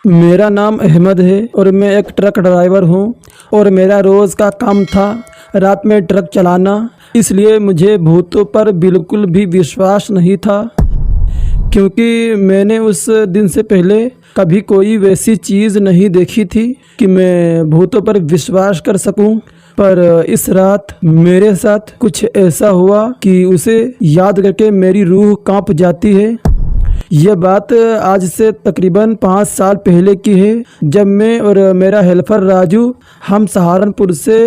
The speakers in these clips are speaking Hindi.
मेरा नाम अहमद है और मैं एक ट्रक ड्राइवर हूँ और मेरा रोज़ का काम था रात में ट्रक चलाना। इसलिए मुझे भूतों पर बिल्कुल भी विश्वास नहीं था, क्योंकि मैंने उस दिन से पहले कभी कोई वैसी चीज़ नहीं देखी थी कि मैं भूतों पर विश्वास कर सकूं। पर इस रात मेरे साथ कुछ ऐसा हुआ कि उसे याद करके मेरी रूह कांप जाती है। यह बात आज से तकरीबन 5 साल पहले की है, जब मैं और मेरा हेल्पर राजू हम सहारनपुर से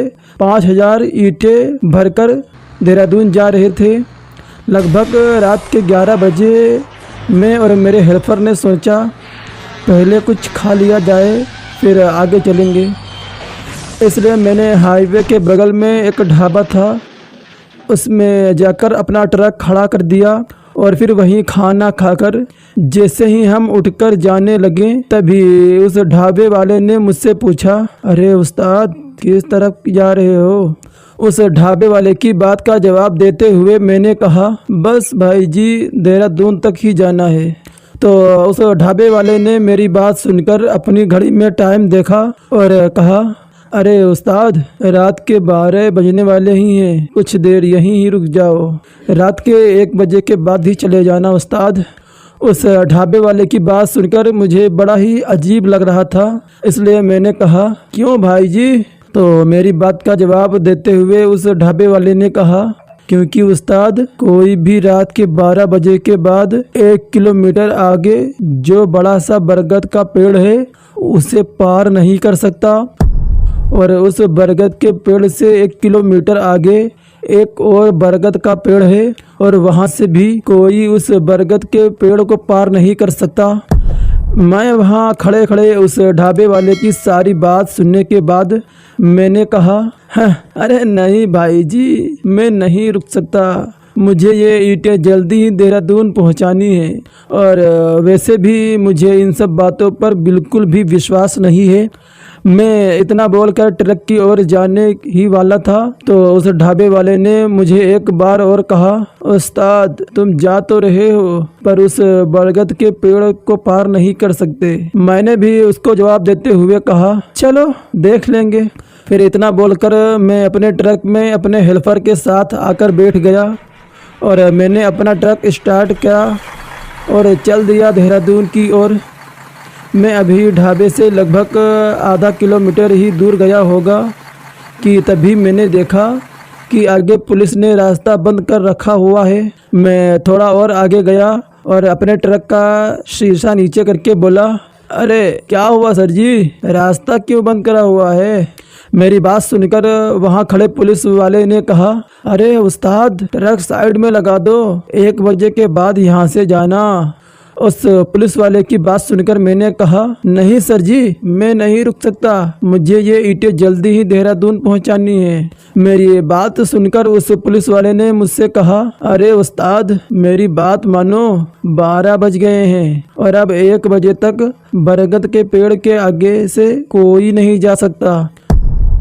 5000 ईंटें भरकर देहरादून जा रहे थे। लगभग रात के 11 बजे मैं और मेरे हेल्पर ने सोचा पहले कुछ खा लिया जाए फिर आगे चलेंगे। इसलिए मैंने हाईवे के बगल में एक ढाबा था, उसमें जाकर अपना ट्रक खड़ा कर दिया और फिर वहीं खाना खाकर जैसे ही हम उठकर जाने लगे तभी उस ढाबे वाले ने मुझसे पूछा, अरे उस्ताद किस तरफ जा रहे हो? उस ढाबे वाले की बात का जवाब देते हुए मैंने कहा, बस भाई जी देहरादून तक ही जाना है। तो उस ढाबे वाले ने मेरी बात सुनकर अपनी घड़ी में टाइम देखा और कहा, अरे उस्ताद रात के 12 बजने वाले ही हैं, कुछ देर यहीं ही रुक जाओ, रात के 1 बजे के बाद ही चले जाना उस्ताद। उस ढाबे वाले की बात सुनकर मुझे बड़ा ही अजीब लग रहा था, इसलिए मैंने कहा, क्यों भाई जी? तो मेरी बात का जवाब देते हुए उस ढाबे वाले ने कहा, क्योंकि उस्ताद कोई भी रात के 12 बजे के बाद 1 किलोमीटर आगे जो बड़ा सा बरगद का पेड़ है उसे पार नहीं कर सकता, और उस बरगद के पेड़ से 1 किलोमीटर आगे एक और बरगद का पेड़ है और वहां से भी कोई उस बरगद के पेड़ को पार नहीं कर सकता। मैं वहां खड़े खड़े उस ढाबे वाले की सारी बात सुनने के बाद मैंने कहा, अरे नहीं भाई जी मैं नहीं रुक सकता, मुझे ये ईंटें जल्दी ही देहरादून पहुंचानी है, और वैसे भी मुझे इन सब बातों पर बिल्कुल भी विश्वास नहीं है। मैं इतना बोलकर ट्रक की ओर जाने ही वाला था तो उस ढाबे वाले ने मुझे एक बार और कहा, उस्ताद तुम जा तो रहे हो पर उस बरगद के पेड़ को पार नहीं कर सकते। मैंने भी उसको जवाब देते हुए कहा, चलो देख लेंगे। फिर इतना बोलकर मैं अपने ट्रक में अपने हेल्पर के साथ आकर बैठ गया और मैंने अपना ट्रक स्टार्ट किया और चल दिया देहरादून की ओर। मैं अभी ढाबे से लगभग आधा किलोमीटर ही दूर गया होगा कि तभी मैंने देखा कि आगे पुलिस ने रास्ता बंद कर रखा हुआ है। मैं थोड़ा और आगे गया और अपने ट्रक का शीशा नीचे करके बोला, अरे क्या हुआ सर जी, रास्ता क्यों बंद करा हुआ है? मेरी बात सुनकर वहां खड़े पुलिस वाले ने कहा, अरे उस्ताद ट्रक साइड में लगा दो, 1 बजे के बाद यहाँ से जाना। उस पुलिस वाले की बात सुनकर मैंने कहा, नहीं सर जी मैं नहीं रुक सकता, मुझे ये ईंटें जल्दी ही देहरादून पहुंचानी है। मेरी बात सुनकर उस पुलिस वाले ने मुझसे कहा, अरे उस्ताद मेरी बात मानो, 12 बज गए हैं और अब 1 बजे तक बरगद के पेड़ के आगे से कोई नहीं जा सकता,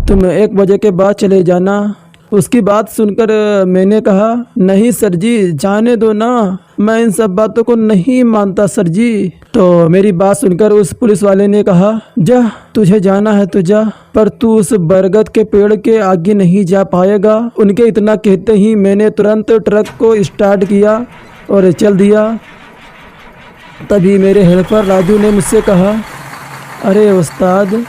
तुम 1 बजे के बाद चले जाना। उसकी बात सुनकर मैंने कहा, नहीं सर जी जाने दो ना, मैं इन सब बातों को नहीं मानता सर जी। तो मेरी बात सुनकर उस पुलिस वाले ने कहा, जा तुझे जाना है तो जा, पर तू उस बरगद के पेड़ के आगे नहीं जा पाएगा। उनके इतना कहते ही मैंने तुरंत ट्रक को स्टार्ट किया और चल दिया। तभी मेरे हेल्पर राजू ने मुझसे कहा, अरे उस्ताद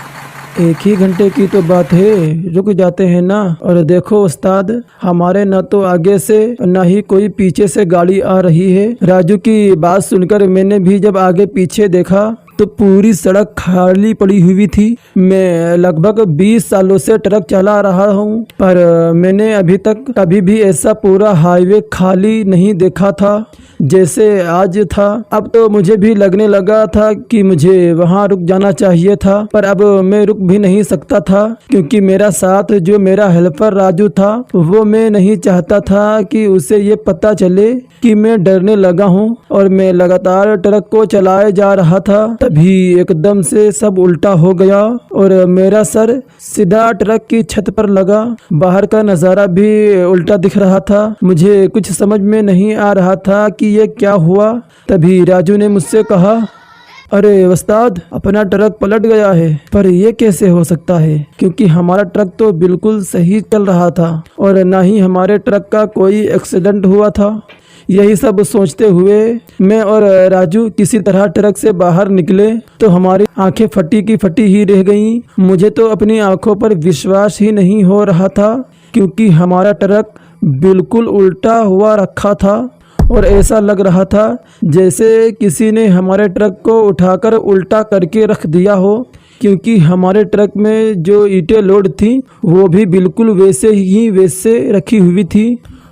1 ही घंटे की तो बात है, रुक जाते हैं ना। और देखो उस्ताद हमारे न तो आगे से न ही कोई पीछे से गाड़ी आ रही है। राजू की बात सुनकर मैंने भी जब आगे पीछे देखा तो पूरी सड़क खाली पड़ी हुई थी। मैं लगभग 20 सालों से ट्रक चला रहा हूँ, पर मैंने अभी तक कभी भी ऐसा पूरा हाईवे खाली नहीं देखा था जैसे आज था। अब तो मुझे भी लगने लगा था कि मुझे वहाँ रुक जाना चाहिए था, पर अब मैं रुक भी नहीं सकता था, क्योंकि मेरा साथ जो मेरा हेल्पर राजू था वो मैं नहीं चाहता था कि उसे ये पता चले कि मैं डरने लगा हूँ। और मैं लगातार ट्रक को चलाए जा रहा था, तभी एकदम से सब उल्टा हो गया और मेरा सर सीधा ट्रक की छत पर लगा। बाहर का नज़ारा भी उल्टा दिख रहा था। मुझे कुछ समझ में नहीं आ रहा था कि ये क्या हुआ। तभी राजू ने मुझसे कहा, अरे उस्ताद, अपना ट्रक पलट गया है। पर ये कैसे हो सकता है, क्योंकि हमारा ट्रक तो बिल्कुल सही चल रहा था और ना ही हमारे ट्रक का कोई एक्सीडेंट हुआ था। यही सब सोचते हुए मैं और राजू किसी तरह ट्रक से बाहर निकले तो हमारी आंखें फटी की फटी ही रह गईं। मुझे तो अपनी आंखों पर विश्वास ही नहीं हो रहा था, क्योंकि हमारा ट्रक बिल्कुल उल्टा हुआ रखा था और ऐसा लग रहा था जैसे किसी ने हमारे ट्रक को उठाकर उल्टा करके रख दिया हो, क्योंकि हमारे ट्रक में जो ईंटें लोड थी वो भी बिल्कुल वैसे रखी हुई थी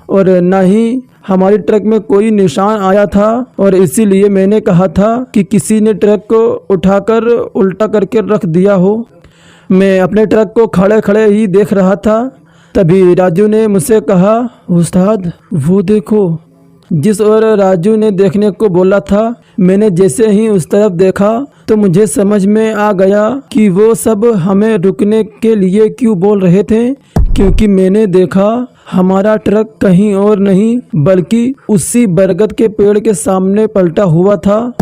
और ना ही हमारी ट्रक में कोई निशान आया था। और इसीलिए मैंने कहा था कि किसी ने ट्रक को उठाकर उल्टा करके रख दिया हो। मैं अपने ट्रक को खड़े खड़े ही देख रहा था, तभी राजू ने मुझसे कहा, उस्ताद वो देखो। जिस ओर राजू ने देखने को बोला था, मैंने जैसे ही उस तरफ देखा तो मुझे समझ में आ गया कि वो सब हमें रुकने के लिए क्यों बोल रहे थे, क्योंकि मैंने देखा हमारा ट्रक कहीं और नहीं बल्कि उसी बरगद के पेड़ के सामने पलटा हुआ था।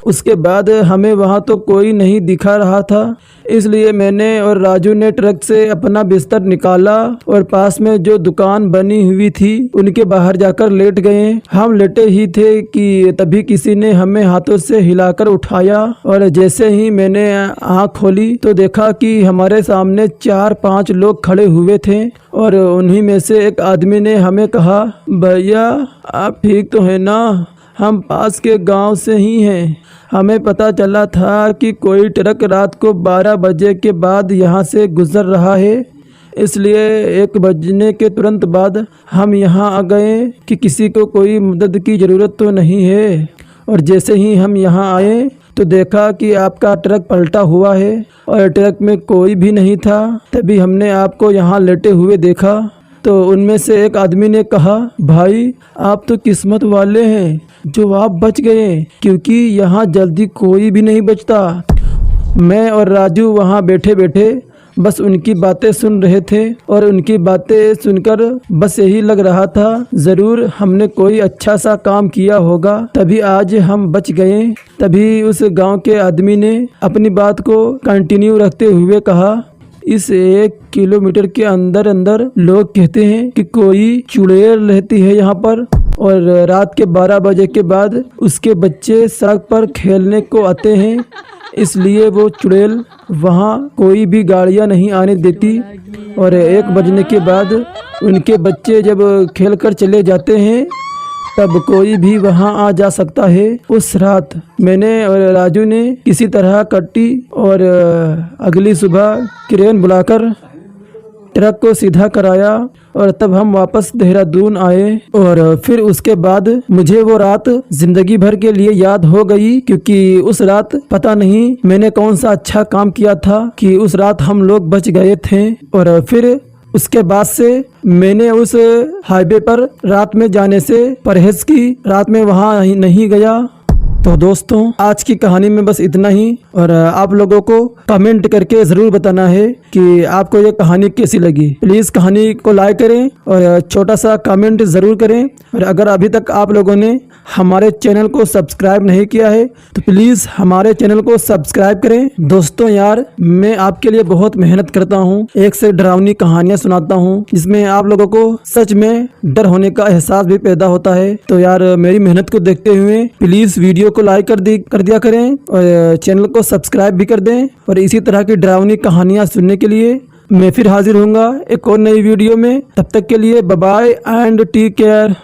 उसके बाद हमें वहाँ तो कोई नहीं दिखा रहा था, इसलिए मैंने और राजू ने ट्रक से अपना बिस्तर निकाला और पास में जो दुकान बनी हुई थी उनके बाहर जाकर लेट गए। हम लेटे ही थे कि तभी किसी ने हमें हाथों से हिलाकर उठाया और जैसे ही मैंने आँख खोली तो देखा कि हमारे सामने 4-5 लोग खड़े हुए थे और उन्हीं में से एक आदमी ने हमें कहा, भैया आप ठीक तो है ना, हम पास के गांव से ही हैं। हमें पता चला था कि कोई ट्रक रात को 12 बजे के बाद यहाँ से गुजर रहा है, इसलिए 1 बजने के तुरंत बाद हम यहाँ आ गए कि किसी को कोई मदद की ज़रूरत तो नहीं है। और जैसे ही हम यहाँ आए तो देखा कि आपका ट्रक पलटा हुआ है और ट्रक में कोई भी नहीं था। तभी हमने आपको यहाँ लेटे हुए देखा तो उनमें से एक आदमी ने कहा, भाई आप तो किस्मत वाले हैं जो आप बच गए, क्योंकि यहाँ जल्दी कोई भी नहीं बचता। मैं और राजू वहाँ बैठे बैठे बस उनकी बातें सुन रहे थे और उनकी बातें सुनकर बस यही लग रहा था ज़रूर हमने कोई अच्छा सा काम किया होगा, तभी आज हम बच गए। तभी उस गांव के आदमी ने अपनी बात को कंटिन्यू रखते हुए कहा, इस 1 किलोमीटर के अंदर अंदर लोग कहते हैं कि कोई चुड़ैल रहती है यहाँ पर और रात के 12 बजे के बाद उसके बच्चे सड़क पर खेलने को आते हैं, इसलिए वो चुड़ैल वहाँ कोई भी गाड़ियाँ नहीं आने देती और 1 बजने के बाद उनके बच्चे जब खेल कर चले जाते हैं तब कोई भी वहां आ जा सकता है। उस रात मैंने और राजू ने किसी तरह कट्टी और अगली सुबह क्रेन बुलाकर ट्रक को सीधा कराया और तब हम वापस देहरादून आए। और फिर उसके बाद मुझे वो रात जिंदगी भर के लिए याद हो गई, क्योंकि उस रात पता नहीं मैंने कौन सा अच्छा काम किया था कि उस रात हम लोग बच गए थे। और फिर उसके बाद से मैंने उस हाईवे पर रात में जाने से परहेज की, रात में वहाँ नहीं गया। तो दोस्तों आज की कहानी में बस इतना ही और आप लोगों को कमेंट करके ज़रूर बताना है कि आपको ये कहानी कैसी लगी। प्लीज़ कहानी को लाइक करें और छोटा सा कमेंट ज़रूर करें। और अगर अभी तक आप लोगों ने हमारे चैनल को सब्सक्राइब नहीं किया है तो प्लीज़ हमारे चैनल को सब्सक्राइब करें। दोस्तों यार मैं आपके लिए बहुत मेहनत करता हूँ, एक से डरावनी कहानियाँ सुनाता हूँ जिसमें आप लोगों को सच में डर होने का एहसास भी पैदा होता है। तो यार मेरी मेहनत को देखते हुए प्लीज़ वीडियो को लाइक कर दिया करें और चैनल को सब्सक्राइब भी कर दें। और इसी तरह की डरावनी कहानियाँ सुनने के लिए मैं फिर हाजिर होऊंगा एक और नई वीडियो में। तब तक के लिए bye bye and take care.